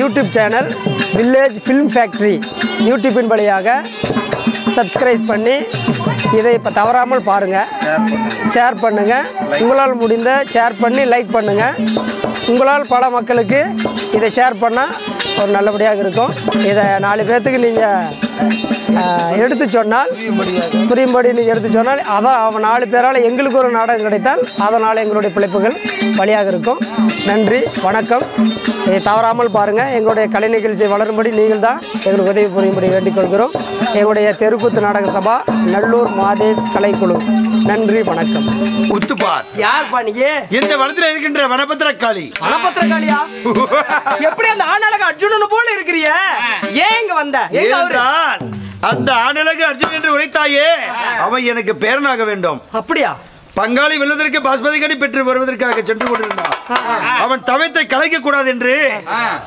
YouTube channel village film factory யூடியூப்பின் வழியாக subscribe பண்ணி இதை இப்போ தவறாமல் பாருங்கள், ஷேர் பண்ணுங்கள். உங்களால் முடிந்த ஷேர் பண்ணி லைக் பண்ணுங்கள். உங்களால் பல மக்களுக்கு இதை ஷேர் பண்ணால் ஒரு நல்லபடியாக இருக்கும். இதை 4 பேர்த்துக்கு நீங்கள் எடுத்து சொன்னால் புரியும்படி நீங்கள் எடுத்து சொன்னால் அதான் அவன் 4 பேரால் எங்களுக்கு ஒரு நாடகம் கிடைத்தால் அதனால் எங்களுடைய பிழைப்புகள் வழியாக இருக்கும். நன்றி, வணக்கம். இதை தவறாமல் பாருங்கள். எங்களுடைய கலை நிகழ்ச்சி வளரும்படி நீங்கள் தான் எங்களுக்கு உதவி புரியும்படி வேண்டிக்கொள்கிறோம். எங்களுடைய தெருக்கூத்து நாடக சபா நல்லூர் மாதேஷ் கலைக்குழு. நன்றி, வணக்கம். உத்துப்பார் யார் பாணியே? இந்த வனத்தில் இருக்கின்ற வனபத்திரக்காளி. வனபத்திரக்காளியா? எப்படி அந்த ஆணழகு அர்ஜுனன் போல இருக்கிறிய? ஏன் இங்க வந்த? அந்த ஆணழகு அர்ஜுன் என்று உரைத்தாயே, அவன் எனக்கு பேரனாக வேண்டும். அப்படியா? பங்காளி வெல்வதற்கு பாஸ்மதிகடி பெற்று வருவதற்காக சென்று கொண்டிருந்தான். அவன் தவத்தை கலைக்க கூடாது என்று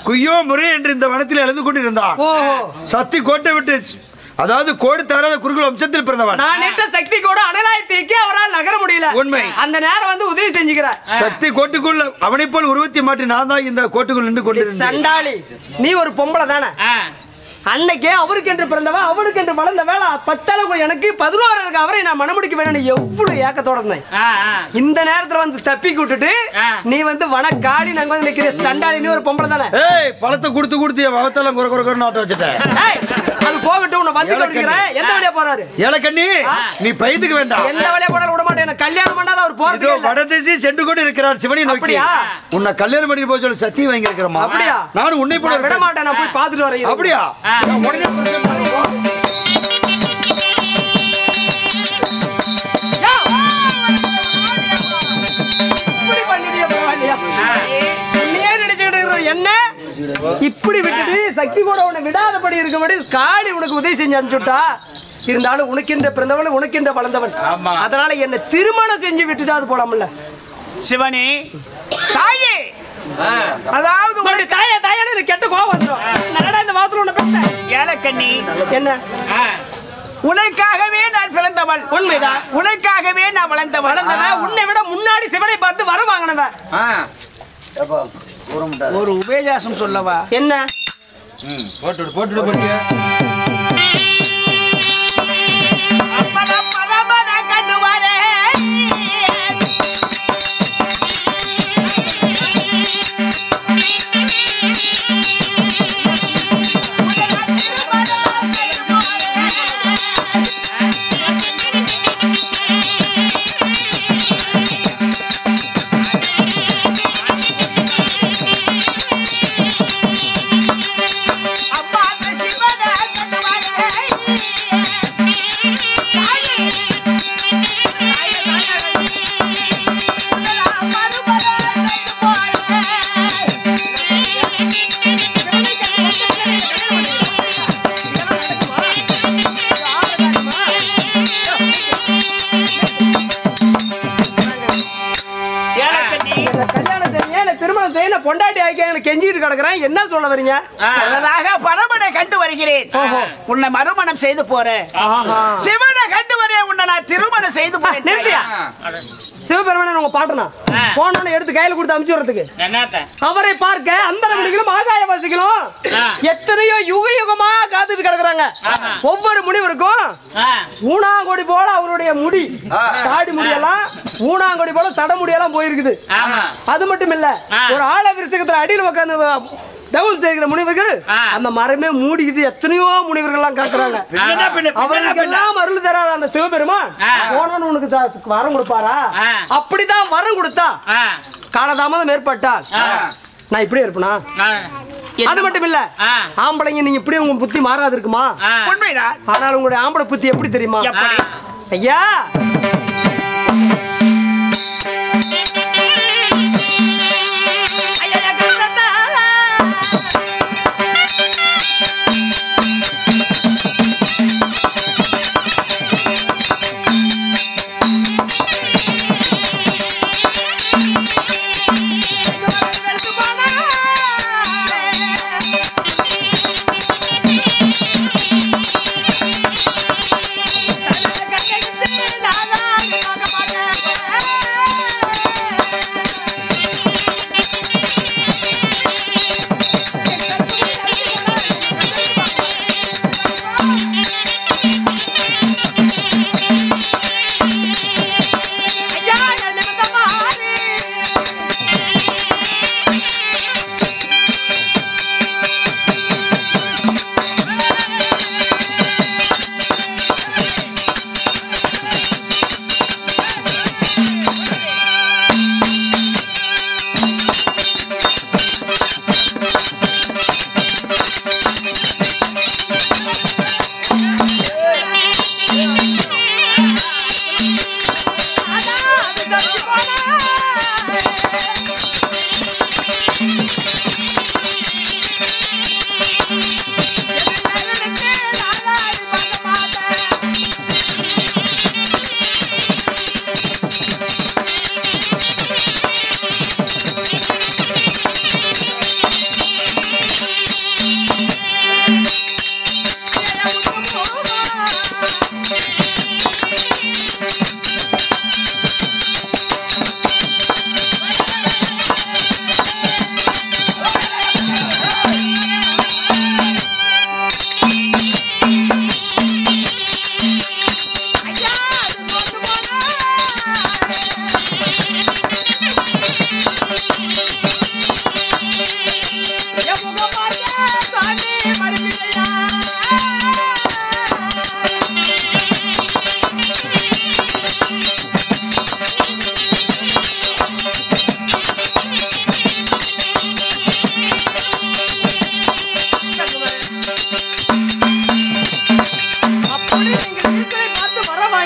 குய்யோ முறை என்று இந்த வனத்தில் எழுந்து கொண்டிருந்தான். சக்தி கோட்டை விட்டு, அதாவது கோடு தராத குறுகுல வம்சத்தில் பிறந்தவன். நான் நேற்று சக்தி கூட அனலாயத்திற்கு அவரால் நகர முடியல. உண்மை. அந்த நேரம் வந்து உதவி செஞ்சுக்கிறார். சக்தி கோட்டுக்குள் அவனை போல் உருவத்தை மாற்றி நான் தான் இந்த கோட்டுக்குள் நின்று கொண்டிருந்தேன். சண்டாளி, நீ ஒரு பொம்பளை தானே? அன்னைக்கே அவருக்கு என்று பிறந்தவன், அவனுக்கு என்று வளர்ந்த வேலை 10 அளவு எனக்கு 11 அவரை நான் மனமுடிக்க வேணும். எவ்வளவு ஏக்கத்தோட இருந்தேன். இந்த நேரத்துல வந்து தப்பி விட்டுட்டு நீ வந்து வனக்காளி நாங்க வந்து நிக்கிற சண்டாளி, நீ ஒரு பொம்பளை தானே? ஏய், பழத்தை கொடுத்து வகத்தெல்லாம் குறை குறை நாட்ட வச்சுட்டேன். அது போகட்டும், உன்னை வந்து கொடுக்கிறேன். எந்த வழியா போறாரு? ஏலக்கண்ணி, நீ பயத்துக்கு வேண்டாம். எந்த வழியா போனாலும் விட மாட்டேன். என்ன கல்யாணம் பண்ணாத அவர் போறது. வடதிசை சென்று கொண்டு இருக்கிறார் சிவனி நோக்கி. அப்படியா? உன்னை கல்யாணம் பண்ணி போய் சொல்லி சத்தியம் வாங்கி இருக்கிறமா? அப்படியா? நானும் உன்னை போல விட மாட்டேன். நான் போய் பார்த்துட்டு வரேன். அப்படியா? என்ன இப்படி விட்டுட்டு சக்தி கூட உன்னை விடாதபடி இருக்கும்படி காளி உனக்கு உதவி செஞ்சு அனுப்பிச்சுட்டா. இருந்தாலும் உனக்கின்ற பிறந்தவன், உனக்கின்ற வளர்ந்தவன். அதனால என்ன திருமணம் செஞ்சு விட்டுட்டு அது போலாம்ல. சிவனி தாயே, அதாவது தாயா தாயான்னு கெட்ட கோவம் வந்துடும். இந்த வாசல் உன்னை பேச ஏலக்கண்ணி, என்ன உனக்காகவே நான் பிறந்தவள். உண்மைதான். உனக்காகவே நான் வளர்ந்தவள். உன்னை விட முன்னாடி சிவனை பார்த்து வர வாங்கினவன். ஒரு உபதேசம் சொல்லவா? என்ன? போட்டு பொண்டாட்டி ஆக்கி கெஞ்சிட்டு கிடக்குறேன். என்ன சொல்ல வரீங்க? பரமனை கண்டு வருகிறேன். உன்னை மறுமணம் செய்து போறேன். சிவனை கண்டு வரேன். உன்னை நான் திருமணம் செய்து போறேன். சிவபெருமான் உங்க பாட்டனா போனோன்னு எடுத்து கையில கொடுத்து அனுப்பிச்சு விடுறதுக்கு அவரை பார்க்க அந்தரமணிகளும் ஆகாயவாசிகளும் எத்தனையோ யுக யுகமா காத்துட்டு கிடக்குறாங்க. ஒவ்வொரு முனிவருக்கும் ஊனாங்கொடி போல அவருடைய முடி, தாடி முடியெல்லாம் ஊனாங்கொடி போல தட முடியெல்லாம் போயிருக்குது. அது மட்டும் இல்ல, ஒரு ஆழ விருசகத்துல அடியில் உட்கார்ந்து தவம் செய்கிற முனிவர்கள் அந்த மரமே மூடிக்கிட்டு எத்தனையோ முனிவர்கள் எல்லாம் காக்குறாங்க. அவர்களுக்கெல்லாம் அருள் தராத அந்த சிவபெருமான் போனோன்னு உனக்கு வரம் கொடுப்பாரா? அப்படிதான் வரம் கொடுத்தா காலதாமதம் ஏற்பட்டால் நான் இப்படியே இருப்பேனா? அது மட்டும் இல்ல, ஆம்பளைங்க நீங்க இப்படி உங்க புத்தி மாறாது இருக்குமா? உண்மைதான். ஆனால் உங்களுடைய ஆம்பளை புத்தி எப்படி தெரியுமா? ஐயா,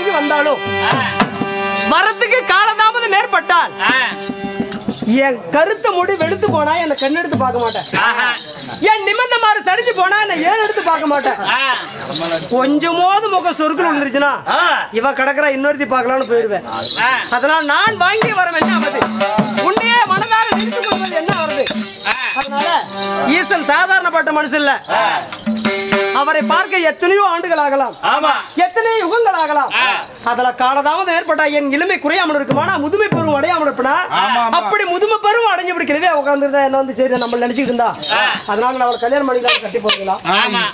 வாங்கி வந்தாலும் வரத்துக்கு காலதாமதம் ஏற்பட்டால் என் கருத்த முடி வெளுத்து போனா என்ன கண்ணெடுத்து பார்க்க மாட்டேன். என் நிமிர்ந்த மாறு சடிச்சு போனா என்ன ஏன் எடுத்து பார்க்க மாட்டேன். கொஞ்சமாவது முக சொருக்குன்னு வந்துருச்சுன்னா இவ கிடக்குறா இன்னொருத்தி பார்க்கலாம்னு போயிடுவேன். அதனால நான் வாங்கி வர என்ன ஆகுது, உன்னையே மனதாக நிறுத்திக் கொள்வது என்ன வருது. அதனால ஈசன் சாதாரணப்பட்ட மனுஷன் இல்ல. அவரை பார்க்க எத்தனையோ ஆண்டுகள் ஆகலாம், எத்தனையோ யுகங்கள் ஆகலாம். அதுல காலதாமதம் ஏற்பட்டா என் இளமை குறையாமல் இருக்குமானா முதுமை பருவம் அடையாமல் இருப்பா. அப்படி முதுமை பருவம் அடைஞ்சு பிடிக்கிறதே உட்காந்துருந்தா என்ன வந்து சரி நம்ம நினைச்சுட்டு இருந்தா அதனால நான் அவளை கல்யாணம் பண்ணிக்கலாம் கட்டி போட்டுக்கலாம்.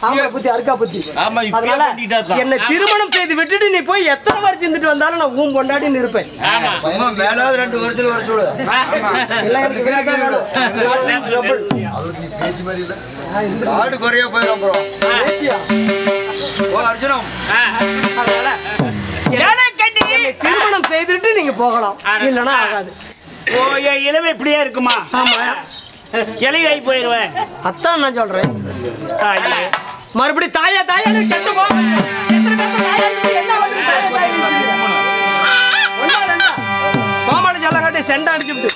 ஆமா புத்தி அருக்கா புத்தி. அதனால என்னை திருமணம் செய்து விட்டுட்டு நீ போய் எத்தனை வருஷம் இருந்துட்டு வந்தாலும் நான் ஊம் கொண்டாடி இருப்பேன். 2 வருஷம் வர சொல்லு. ஆடு குறைய போயிடும் ப்ரோ. திருமணம் செய்துட்டு நீங்க போகலாம், இல்லனா ஆகாது. ஓ என் இளமை இப்படியே இருக்குமா? ஆமா இலையாகி போயிருவேன். அத்தான் நான் சொல்றேன். மறுபடி தாயா தாயா கெட்ட போக கோமாளி சொல்ல காட்டி செண்டா அடிச்சுட்டு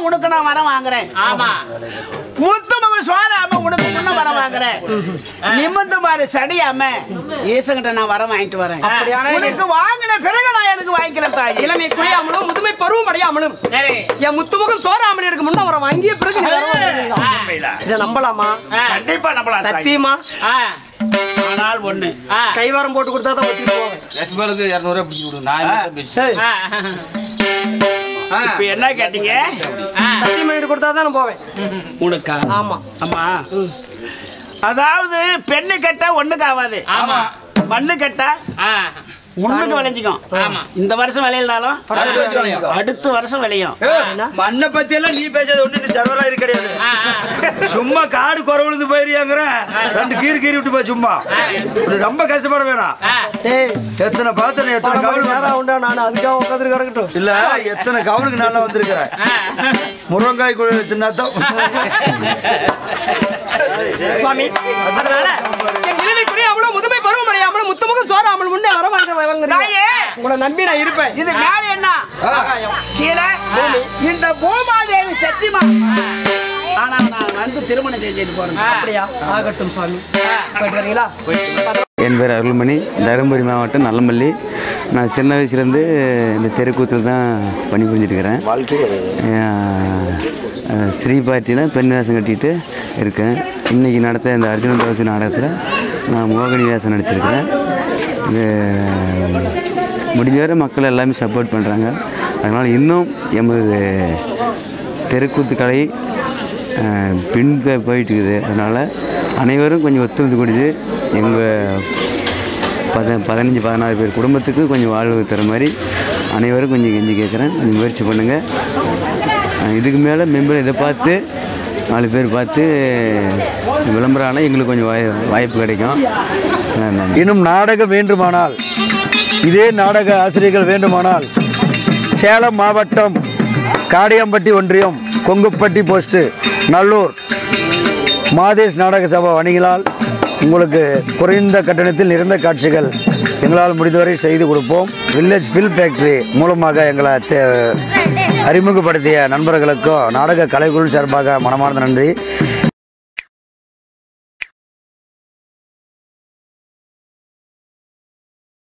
உனக்கு நான் வர வாங்குறேன். ஆமா முத்துமக சோறாம உனக்கு முன்ன வர வாங்குறேன். நிமிர்ந்து பாரு சடியாம ஈசங்கிட்ட நான் வர வாங்கிட்டு வரேன். உனக்கு வாங்கின பிறகு நான் எனக்கு வாங்கிக்கிறேன் தாய். இளமை குறையாமலும் முதுமை பருவம் அடையாமலும் என் முத்துமுகம் சோறாமன் எனக்கு முன்ன வர வாங்கிய பிறகு இதை நம்பலாமா? கண்டிப்பா நம்பலாம். சத்தியமா? ஆனால் ஒண்ணு கைவாரம் போட்டு கொடுத்தா தான் வச்சுட்டு போவேன். 200 பிடிச்சி விடு. நான் இப்ப என்ன கேட்டீங்க? சத்தியம் பண்ணிட்டு கொடுத்தா தான் நான் போவேன். உனக்கா? ஆமா ஆமா. அதாவது பெண்ணு கட்ட ஒண்ணுக்கு ஆகாது. ஆமா. மண்ணு கட்ட முன்னுக்கு விளைஞ்சிக்கும். ஆமா. இந்த வருஷம் விளையலாலும் அடுத்த வருஷம் விளையும். மண்ணை பத்தி எல்லாம் நீ பேசாத ஒண்ணு சர்வரா இருக்கு கிடையாது. சும்மா காடு குறவுழுந்து போயிருயாங்கிற 2 கீறி விட்டு போய் சும்மா ரொம்ப கஷ்டப்பட வேணாம். எத்தனை பாத்திரம் எத்தனை கவலுக்கு நேரம் உண்டா நான் அதுக்காக உட்காந்து கிடக்கட்டும். இல்ல எத்தனை கவலுக்கு நல்லா வந்திருக்கிறேன். முருங்காய் தின்னாத்தான் சுவாமி. அதனால என் இளமைக்குரிய அவ்வளவு முதுமை பருவம் அடையாமலும் முத்துமுகம் சோறாமல் முன்னே வர உங்களை நம்பி நான் இருப்பேன். இது மேல என்ன கீழே இந்த பூமாதேவி சத்தியமா. ஆனா நான் வந்து திருமணம் செஞ்சுட்டு போறேன். அப்படியா? ஆகட்டும் சுவாமி. போயிட்டு வரீங்களா? என் பேர் அருள்மணி, தருமபுரி மாவட்டம் நல்லமல்லி. நான் சின்ன வயசுலேருந்து இந்த தெருக்கூத்தில் தான் பணிபுரிஞ்சிருக்கிறேன். ஸ்ரீபாட்டியில் பெண் வேஷம் கட்டிகிட்டு இருக்கேன். இன்றைக்கி நடத்த இந்த அர்ஜுனன் தவசி நாடகத்தில் நான் மோகினி வேஷம் நடிச்சிருக்கிறேன். இது முடிஞ்ச வரை மக்கள் எல்லாமே சப்போர்ட் பண்ணுறாங்க. அதனால் இன்னும் எமது தெருக்கூத்து கலை பின் போயிட்டு இருக்குது. அதனால் அனைவரும் கொஞ்சம் ஒத்துழைத்து கொடுத்து எங்கள் 15-16 பேர் குடும்பத்துக்கு கொஞ்சம் வாழ்வு தர மாதிரி அனைவரும் கொஞ்சம் கெஞ்சி கேட்குறேன். கொஞ்சம் முயற்சி பண்ணுங்கள். இதுக்கு மேலே மெம்பர் இதை பார்த்து 4 பேர் பார்த்து விளம்பரம் ஆனால் எங்களுக்கு கொஞ்சம் வாய்ப்பு கிடைக்கும். இன்னும் நாடகம் வேண்டுமானால், இதே நாடக ஆசிரியர்கள் வேண்டுமானால் சேலம் மாவட்டம் காடியம்பட்டி ஒன்றியம் கொங்குப்பட்டி போஸ்ட்டு நல்லூர் மாதேஷ் நாடக சபா வணிகளால் உங்களுக்கு குறைந்த கட்டணத்தில் நிறைந்த காட்சிகள் எங்களால் முடிந்தவரை செய்து கொடுப்போம். வில்லேஜ் ஃபில் ஃபேக்ட்ரி மூலமாக எங்களை அறிமுகப்படுத்திய நண்பர்களுக்கும் நாடக கலைக்குழு சார்பாக மனமார்ந்த நன்றி.